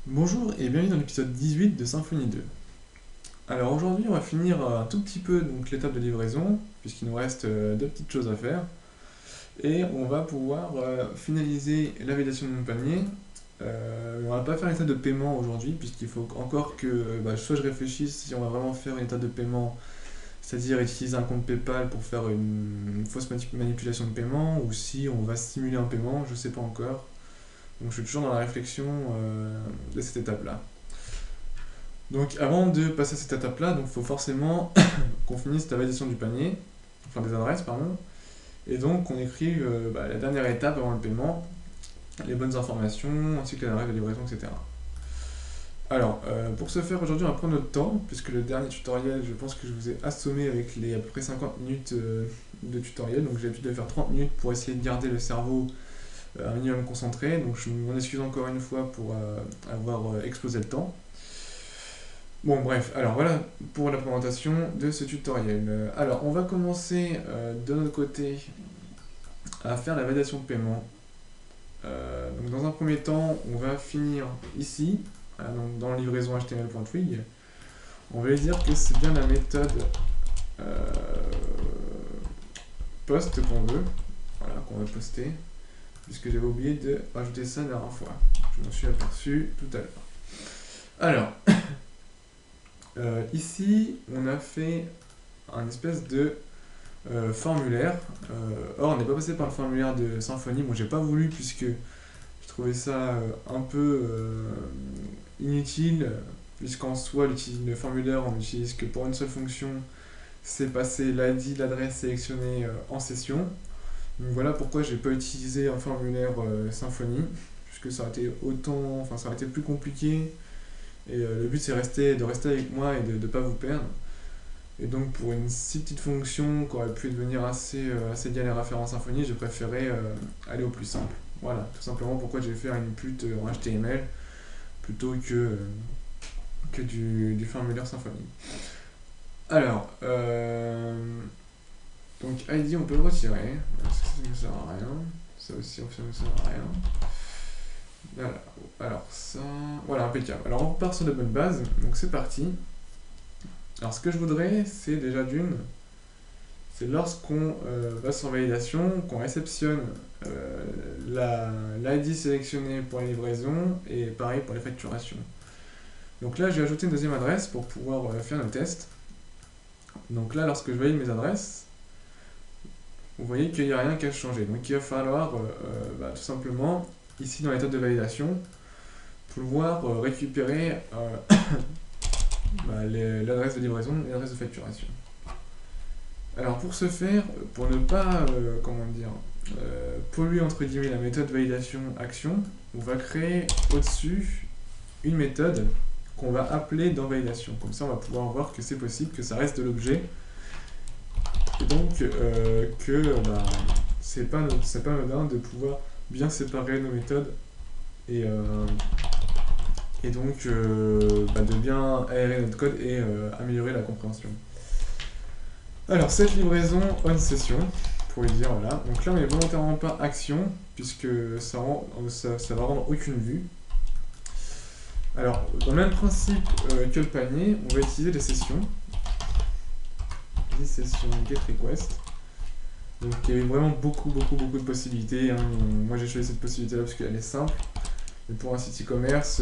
Bonjour et bienvenue dans l'épisode 18 de Symfony 2. Alors aujourd'hui on va finir un tout petit peu donc l'étape de livraison, puisqu'il nous reste deux petites choses à faire. Et on va pouvoir finaliser la validation de mon panier. On va pas faire l'étape de paiement aujourd'hui, puisqu'il faut encore que soit je réfléchisse si on va vraiment faire une étape de paiement, c'est-à-dire utiliser un compte PayPal pour faire une fausse manipulation de paiement, ou si on va simuler un paiement, je sais pas encore. Donc je suis toujours dans la réflexion de cette étape-là. Donc avant de passer à cette étape-là, il faut forcément qu'on finisse la validation du panier, enfin des adresses, pardon, et donc qu'on écrive la dernière étape avant le paiement, les bonnes informations, ainsi que l'adresse de livraison, etc. Alors, pour ce faire, aujourd'hui, on va prendre notre temps, puisque le dernier tutoriel, je pense que je vous ai assommé avec les à peu près 50 minutes de tutoriel, donc j'ai l'habitude de faire 30 minutes pour essayer de garder le cerveau un minimum concentré, donc je m'en excuse encore une fois pour avoir explosé le temps. Bon bref, alors voilà pour la présentation de ce tutoriel. Alors on va commencer de notre côté à faire la validation de paiement. Donc dans un premier temps, on va finir ici, donc dans livraison html.twig. On va lui dire que c'est bien la méthode euh, post qu'on veut, voilà, qu'on va poster, puisque j'avais oublié de rajouter ça la dernière fois. Je m'en suis aperçu tout à l'heure. Alors, ici, on a fait un espèce de formulaire. Or, on n'est pas passé par le formulaire de Symfony. Moi, j'ai pas voulu puisque je trouvais ça un peu inutile, puisqu'en soi, le formulaire, on n'utilise que pour une seule fonction, c'est passer l'ID, l'adresse sélectionnée en session. Donc voilà pourquoi j'ai pas utilisé un formulaire Symfony, puisque ça aurait été ça aurait été plus compliqué. Et le but, c'est de rester avec moi et de ne pas vous perdre. Et donc pour une si petite fonction qui aurait pu devenir assez galère à faire en Symfony, j'ai préféré aller au plus simple. Voilà, tout simplement pourquoi j'ai fait une pute en HTML plutôt que du formulaire Symfony. Alors, donc ID on peut le retirer, parce que ça ne sert à rien. Ça aussi ça ne sert à rien. Voilà, alors ça, voilà, impeccable. Alors on repart sur de bonnes bases, donc c'est parti. Alors ce que je voudrais, c'est déjà c'est lorsqu'on va sur validation, qu'on réceptionne l'ID sélectionné pour les livraisons et pareil pour les facturations. Donc là, j'ai ajouté une deuxième adresse pour pouvoir faire le test. Donc là, lorsque je valide mes adresses, vous voyez qu'il n'y a rien qui a changé. Donc il va falloir tout simplement, ici dans l'étape de validation, pouvoir récupérer l'adresse de livraison et l'adresse de facturation. Alors pour ce faire, pour ne pas polluer entre guillemets la méthode validation action, on va créer au-dessus une méthode qu'on va appeler dans validation. Comme ça on va pouvoir voir que c'est possible, que ça reste de l'objet. Et donc c'est pas anodin de pouvoir bien séparer nos méthodes et, donc de bien aérer notre code et améliorer la compréhension. Alors cette livraison on session, pour lui dire voilà. Donc là on est volontairement pas action, puisque ça va rendre aucune vue. Alors dans le même principe que le panier, on va utiliser des sessions. Des sessions get request. Donc il y a vraiment beaucoup de possibilités, hein. Moi j'ai choisi cette possibilité là parce qu'elle est simple. Mais pour un site e-commerce,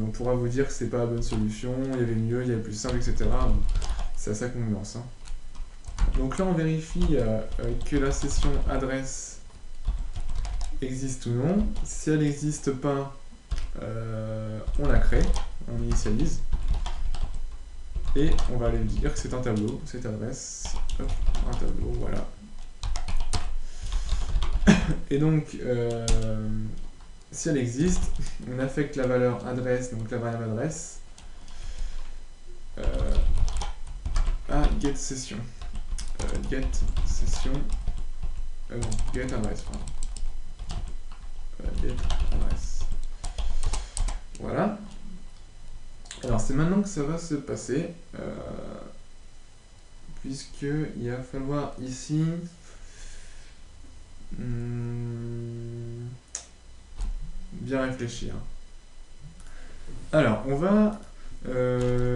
on pourra vous dire que c'est pas la bonne solution, il y avait mieux, il y avait plus simple, etc. C'est à ça qu'on nous lance, hein. Donc là on vérifie que la session adresse existe ou non. Si elle n'existe pas, on la crée, on initialise. Et on va aller lui dire que c'est un tableau, cette adresse, hop, un tableau, voilà. Et donc, si elle existe, on affecte la valeur adresse, donc la variable adresse, à getSession. GetSession. Non, getAdresse, pardon. GetAdresse. Voilà. Alors c'est maintenant que ça va se passer, puisqu'il va falloir ici bien réfléchir. Alors, on va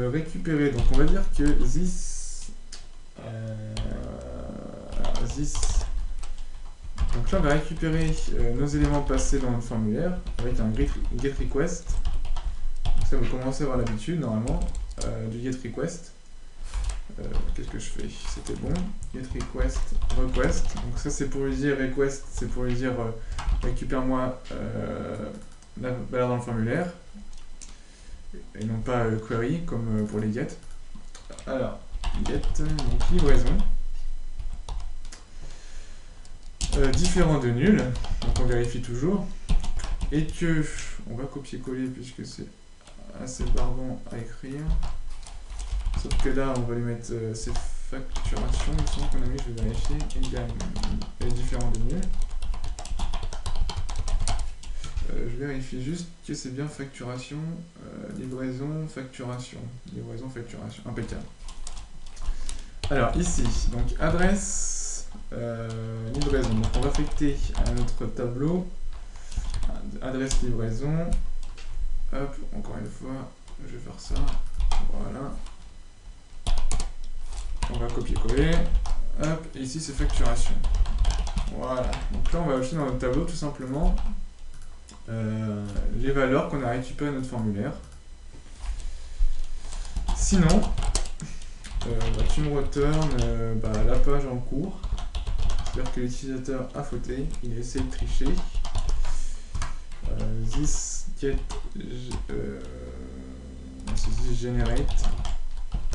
récupérer, donc on va dire que this. Donc là, on va récupérer nos éléments passés dans le formulaire avec un get request. Donc ça, vous commencez à avoir l'habitude normalement du get request. Qu'est-ce que je fais? C'était bon. Get request, request. Donc ça, c'est pour lui dire request, c'est pour lui dire récupère-moi la valeur dans le formulaire. Et non pas query comme pour les get. Alors, get, donc livraison. Différent de nul, donc on vérifie toujours. Et que, on va copier-coller puisque c'est assez barbant à écrire. Sauf que là, on va lui mettre cette facturation, il me semble qu'on a mis, je vais vérifier, égal différent de nul. Je vérifie juste que c'est bien facturation, livraison, facturation, impeccable. Alors ici, donc adresse, livraison, donc on va affecter à notre tableau, adresse livraison, hop, encore une fois, je vais faire ça, voilà. On va copier-coller, hop, et ici c'est facturation. Voilà, donc là on va afficher dans notre tableau tout simplement les valeurs qu'on a récupérées de notre formulaire. Sinon, tu me return la page en cours, c'est-à-dire que l'utilisateur a fauté, il a essayé de tricher. This get generate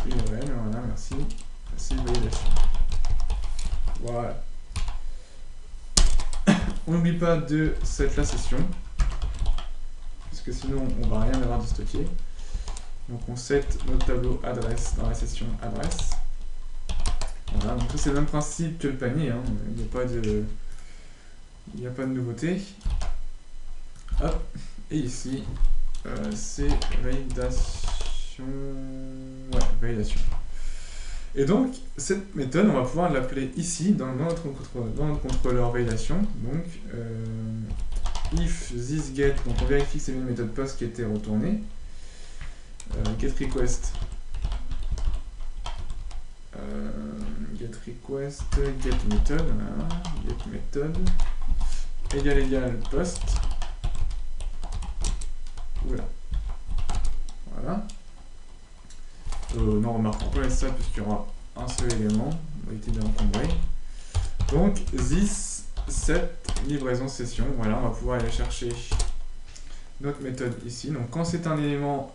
URL, voilà, merci. C'est validation. Voilà. On n'oublie pas de set la session, puisque sinon on va rien avoir de stocké. Donc on set notre tableau adresse dans la session adresse. Voilà, donc c'est le même principe que le panier, hein. Il n'y a pas de nouveauté. Hop, et ici c'est validation. Ouais, validation. Et donc, cette méthode, on va pouvoir l'appeler ici, dans notre contrôleur validation. Donc, if this get, donc on vérifie que c'est une méthode post qui a été retournée. Get request, get method, voilà, get method, égal post. Voilà. Voilà. Non, remarque, on peut laisser ça puisqu'il y aura un seul élément, on va éviter d'encombrer. Donc, this, set, livraison, session, voilà, on va pouvoir aller chercher notre méthode ici. Donc, quand c'est un élément,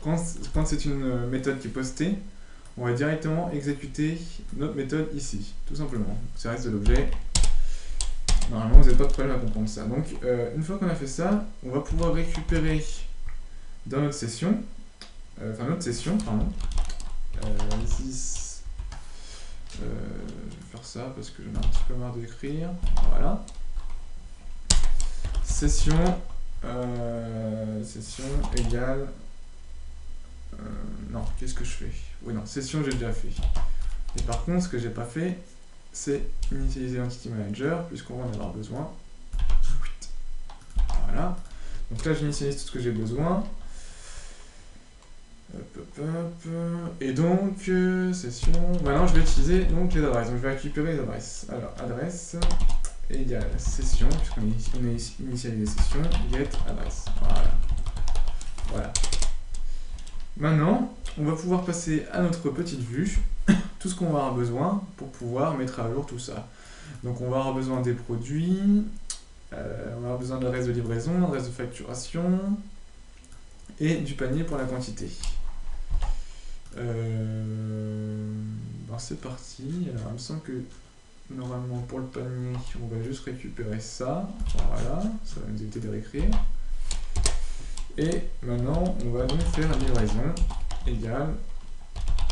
quand c'est une méthode qui est postée, on va directement exécuter notre méthode ici, tout simplement. Ça reste de l'objet. Normalement, vous n'avez pas de problème à comprendre ça. Donc, une fois qu'on a fait ça, on va pouvoir récupérer dans notre session, notre session, pardon. This, je vais faire ça parce que j'en ai un petit peu marre d'écrire. Voilà. Session, session égale. Non, qu'est-ce que je fais? Oui, non, session j'ai déjà fait. Et par contre, ce que j'ai pas fait, c'est initialiser Entity Manager, puisqu'on va en avoir besoin. Voilà. Donc là, j'initialise tout ce que j'ai besoin. Et donc, session. Maintenant, je vais utiliser donc, les adresses. Donc, je vais récupérer les adresses. Alors, adresse égale session, puisqu'on a initialisé session, get adresse. Voilà. Voilà. Maintenant, on va pouvoir passer à notre petite vue, tout ce qu'on va avoir besoin pour pouvoir mettre à jour tout ça. Donc, on va avoir besoin des produits, on va avoir besoin de l'adresse de livraison, l'adresse de facturation et du panier pour la quantité. C'est parti. Alors, il me semble que normalement pour le panier, on va juste récupérer ça. Voilà, ça va nous éviter de réécrire. Et maintenant, on va donc faire la livraison égale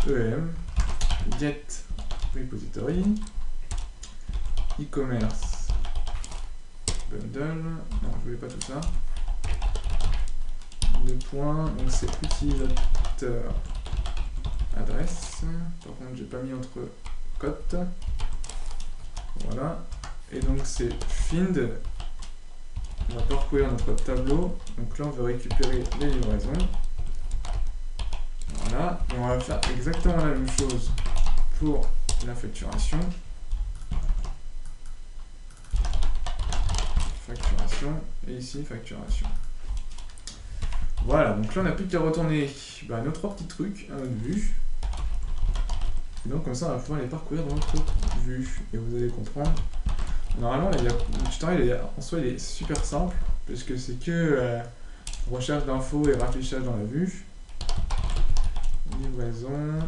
EM get repository e-commerce bundle. Non, je voulais pas tout ça. Deux points, donc c'est utilisateur adresse. Par contre, j'ai pas mis entre cotes. Voilà. Et donc c'est find on va parcourir notre tableau. Donc là, on veut récupérer les livraisons. Voilà, et on va faire exactement la même chose pour la facturation. Facturation, et ici, facturation. Voilà, donc là, on n'a plus qu'à retourner nos trois petits trucs à notre vue. Et donc, comme ça, on va pouvoir les parcourir dans notre vue. Et vous allez comprendre. Normalement, le tutoriel, en soi, il est super simple, puisque c'est que recherche d'infos et raffichage dans la vue. Livraison.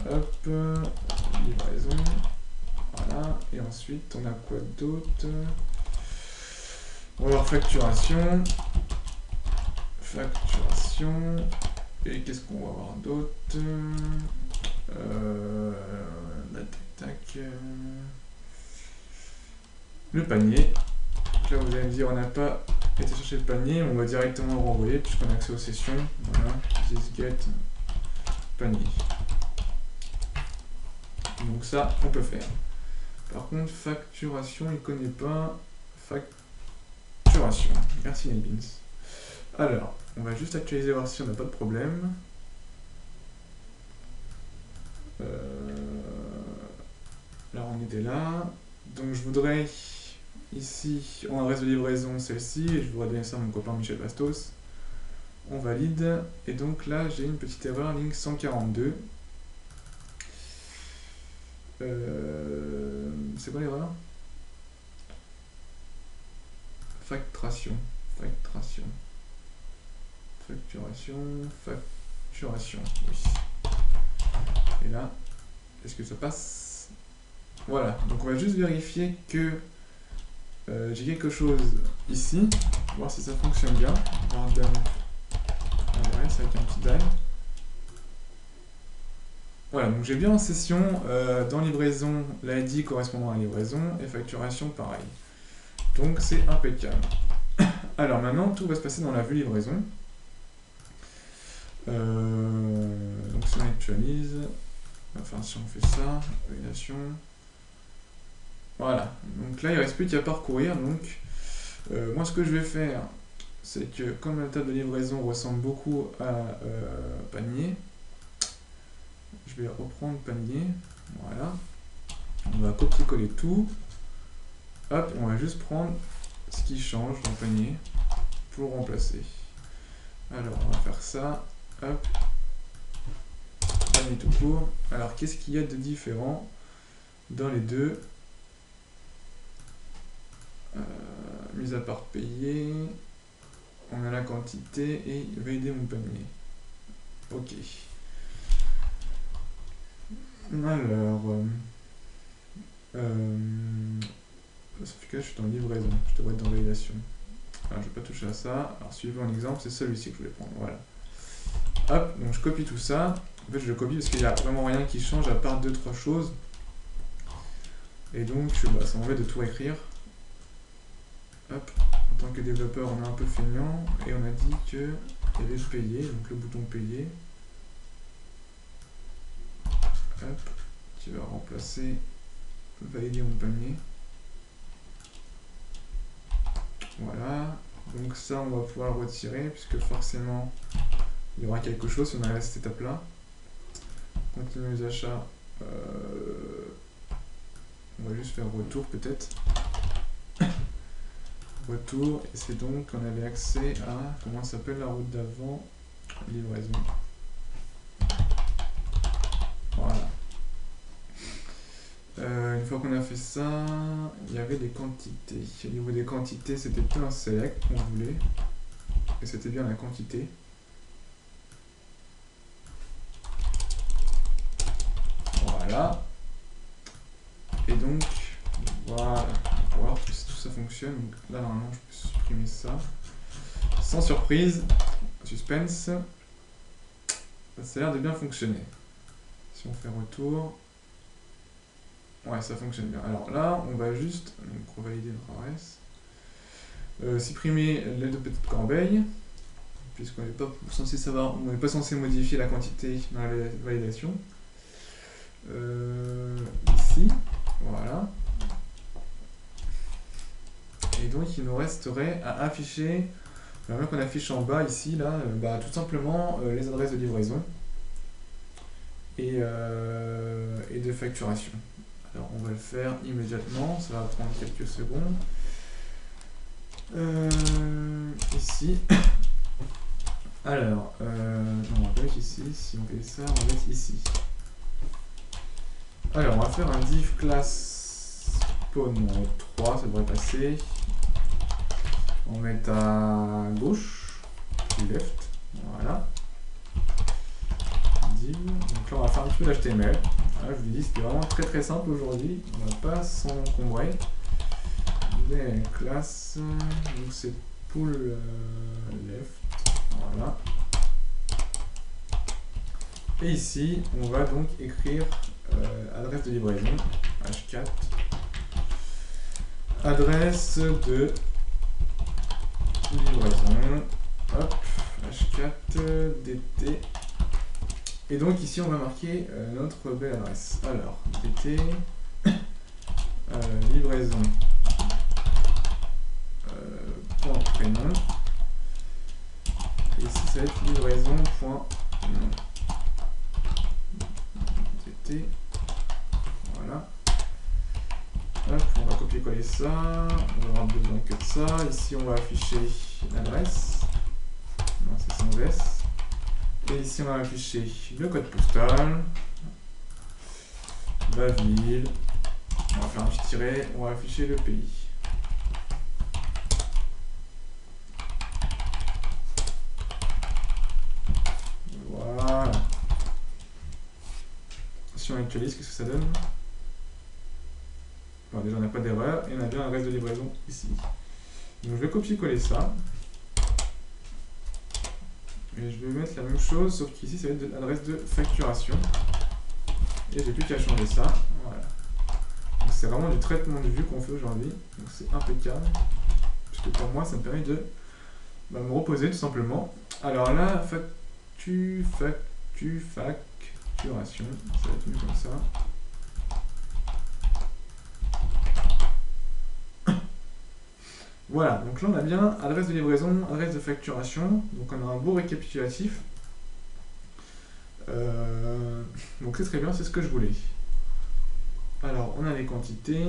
Hop. Livraison. Voilà. Et ensuite, on a quoi d'autre? On va voir facturation. Facturation. Et qu'est-ce qu'on va voir d'autre? Tac. Le panier. Donc là, vous allez me dire, on n'a pas été chercher le panier, on va directement le renvoyer puisqu'on a accès aux sessions. Voilà, thisget panier. Donc ça, on peut faire. Par contre, facturation, il ne connaît pas. Facturation. Merci Nelbins. Alors, on va juste actualiser, voir si on n'a pas de problème. Là, on était là. Donc, je voudrais ici, en adresse de livraison, celle-ci, et je voudrais donner ça à mon copain Michel Bastos. On valide. Et donc là, j'ai une petite erreur, ligne 142. C'est quoi l'erreur? Facturation. Facturation. Oui. Et là, est-ce que ça passe? Voilà, donc on va juste vérifier que j'ai quelque chose ici, voir si ça fonctionne bien. Vardan adresse avec un petit die. Voilà, donc j'ai bien en session dans livraison l'ID correspondant à la livraison et facturation pareil. Donc c'est impeccable. Alors maintenant, tout va se passer dans la vue livraison. Donc si on actualise, enfin si on fait ça, validation. Voilà, donc là il ne reste plus qu'à parcourir. Donc moi ce que je vais faire, c'est que comme la table de livraison ressemble beaucoup à panier, je vais reprendre panier. Voilà, on va copier-coller tout. Hop, on va juste prendre ce qui change dans panier pour remplacer. Alors on va faire ça. Hop, panier tout court. Alors qu'est-ce qu'il y a de différent dans les deux? Mise à part payer, on a la quantité et valider mon panier. Ok. Alors, ça fait que je suis dans livraison, je devrais être dans validation. Alors je vais pas toucher à ça. Alors suivant un exemple, c'est celui-ci que je voulais prendre. Voilà. Hop, donc je copie tout ça. En fait, je le copie parce qu'il n'y a vraiment rien qui change à part 2-3 choses. Et donc, ça m'embête de tout écrire. Hop, en tant que développeur, on est un peu feignant et on a dit qu'il y avait payer, donc le bouton payer. Hop, qui va remplacer valider mon panier. Voilà, donc ça on va pouvoir le retirer puisque forcément il y aura quelque chose si on arrive à cette étape là. Continuer les achats, on va juste faire retour peut-être. Retour, et c'est donc qu'on avait accès à, comment ça s'appelle la route d'avant, livraison. Voilà. Une fois qu'on a fait ça, il y avait des quantités. Au niveau des quantités, c'était tout un select qu'on voulait. Et c'était bien la quantité. Voilà. Et donc, voilà. On va voir si tout ça fonctionne. Donc là, normalement, je peux supprimer ça. Sans surprise, suspense. Ça a l'air de bien fonctionner. Si on fait retour, ouais, ça fonctionne bien. Alors là, on va juste revalider notre adresse. Supprimer les deux petites corbeilles, puisqu'on n'est pas censé savoir, on n'est pas censé modifier la quantité dans la validation. Ici, voilà. Et donc il nous resterait à afficher, même qu'on affiche en bas ici, là, tout simplement les adresses de livraison et de facturation. Alors on va le faire immédiatement, ça va prendre quelques secondes. Ici. Alors, non, on va pas mettre ici, si on fait ça, on va mettre ici. Alors, on va faire un div class spawn 3, ça devrait passer. On va mettre à gauche, left, voilà. Div, donc là on va faire un petit peu d'HTML. Voilà, je vous dis, c'était vraiment très simple aujourd'hui, on va pas s'encombrer. Des classes, donc c'est pull left, voilà. Et ici, on va donc écrire adresse de livraison, H4, adresse de livraison, hop, H4, DT. Et donc ici, on va marquer notre belle adresse. Alors, DT, livraison, point prénom. Et ici, ça va être livraison.nom. DT. Voilà. Hop, on va copier-coller ça. On aura besoin que de ça. Ici, on va afficher l'adresse. Non, c'est sans S. Et ici, on va afficher le code postal. La ville. On va faire un petit tiret. On va afficher le pays. Voilà. Si on actualise, qu'est-ce que ça donne? Bon, déjà, on n'a pas d'erreur. Et on a bien un reste de livraison ici. Donc, je vais copier-coller ça. Et je vais mettre la même chose, sauf qu'ici, ça va être l'adresse de facturation. Et j'ai plus qu'à changer ça. Voilà. Donc c'est vraiment du traitement de vue qu'on fait aujourd'hui. Donc c'est impeccable. Puisque pour moi, ça me permet de me reposer tout simplement. Alors là, facturation. Ça va être mieux comme ça. Voilà, donc là on a bien adresse de livraison, adresse de facturation, donc on a un beau récapitulatif. Donc c'est très bien, c'est ce que je voulais. Alors on a les quantités,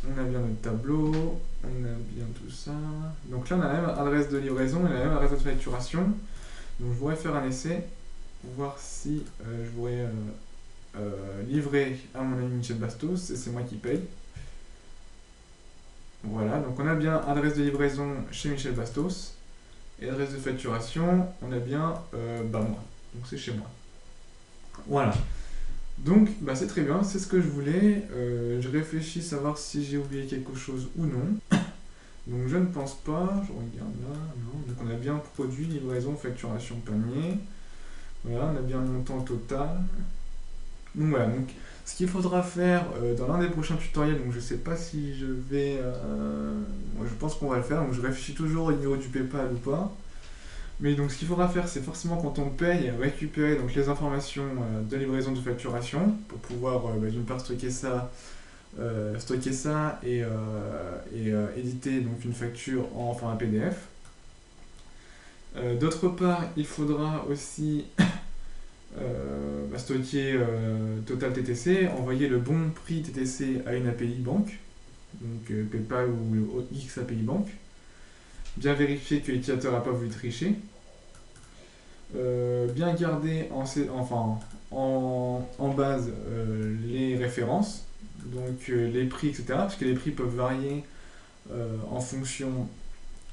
on a bien notre tableau, on a bien tout ça. Donc là on a la même adresse de livraison et la même adresse de facturation. Donc je pourrais faire un essai pour voir si je pourrais livrer à mon ami Michel Bastos et c'est moi qui paye. Voilà, donc on a bien adresse de livraison chez Michel Bastos et adresse de facturation, on a bien moi, donc c'est chez moi. Voilà, donc c'est très bien, c'est ce que je voulais. Je réfléchis à savoir si j'ai oublié quelque chose ou non. Donc je ne pense pas, je regarde là, non. Donc on a bien produit, livraison, facturation, panier. Voilà, on a bien le montant total. Donc voilà, donc ce qu'il faudra faire dans l'un des prochains tutoriels, donc je sais pas si je vais... moi je pense qu'on va le faire, donc je réfléchis toujours au niveau du PayPal ou pas. Mais donc ce qu'il faudra faire, c'est forcément quand on paye, récupérer donc, les informations de livraison de facturation, pour pouvoir d'une part stocker ça et éditer donc, une facture en format PDF. D'autre part, il faudra aussi... stocker Total TTC, envoyer le bon prix TTC à une API banque, donc PayPal ou X API banque, bien vérifier que l'utilisateur n'a pas voulu tricher, bien garder en base les références, donc les prix, etc., parce que les prix peuvent varier en fonction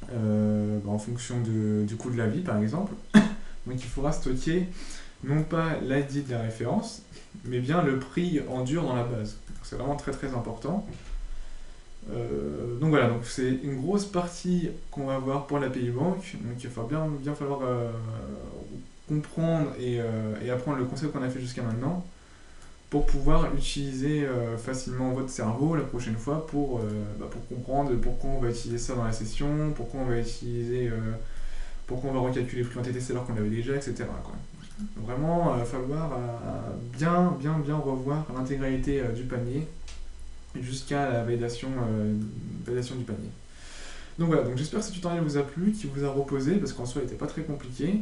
du coût de la vie, par exemple. Donc il faudra stocker non pas l'ID de la référence, mais bien le prix en dur dans la base. C'est vraiment très important. Donc voilà, donc c'est une grosse partie qu'on va voir pour l'API banque. Donc il va bien falloir comprendre et apprendre le concept qu'on a fait jusqu'à maintenant pour pouvoir utiliser facilement votre cerveau la prochaine fois pour comprendre pourquoi on va utiliser ça dans la session, pourquoi on va recalculer les prix en TTC alors qu'on l'avait déjà, etc. quoi. Vraiment, il va falloir bien revoir l'intégralité du panier jusqu'à la validation du panier. Donc voilà, donc j'espère que ce tutoriel vous a plu, qu'il vous a reposé, parce qu'en soi il n'était pas très compliqué.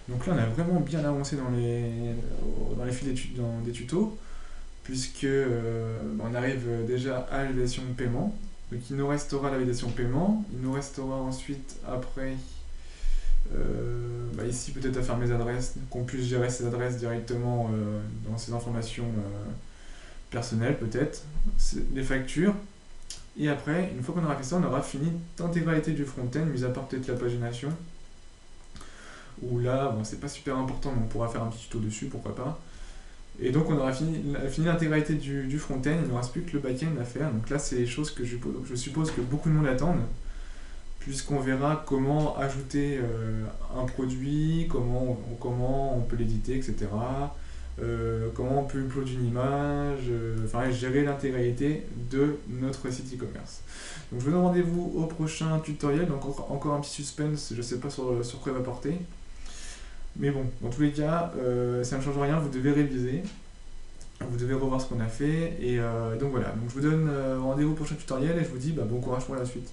Donc là on a vraiment bien avancé dans les fils des tutos, puisque on arrive déjà à la validation de paiement. Donc il nous restera la validation de paiement, il nous restera ensuite après ici peut-être à faire mes adresses, qu'on puisse gérer ces adresses directement dans ces informations personnelles peut-être, les factures. Et après, une fois qu'on aura fait ça, on aura fini l'intégralité du front-end, mis à part peut-être la pagination, où là, bon, c'est pas super important, mais on pourra faire un petit tuto dessus, pourquoi pas. Et donc on aura fini l'intégralité du front-end, il ne nous reste plus que le back-end à faire. Donc là, c'est les choses que je suppose que beaucoup de monde attendent, puisqu'on verra comment ajouter un produit, comment on peut l'éditer, etc. Comment on peut upload une image, enfin gérer l'intégralité de notre site e-commerce. Donc je vous donne rendez-vous au prochain tutoriel, donc encore un petit suspense, je ne sais pas sur quoi il va porter. Mais bon, dans tous les cas, ça ne change rien, vous devez réviser, vous devez revoir ce qu'on a fait, et donc voilà. Donc je vous donne rendez-vous au prochain tutoriel, et je vous dis bon courage pour la suite.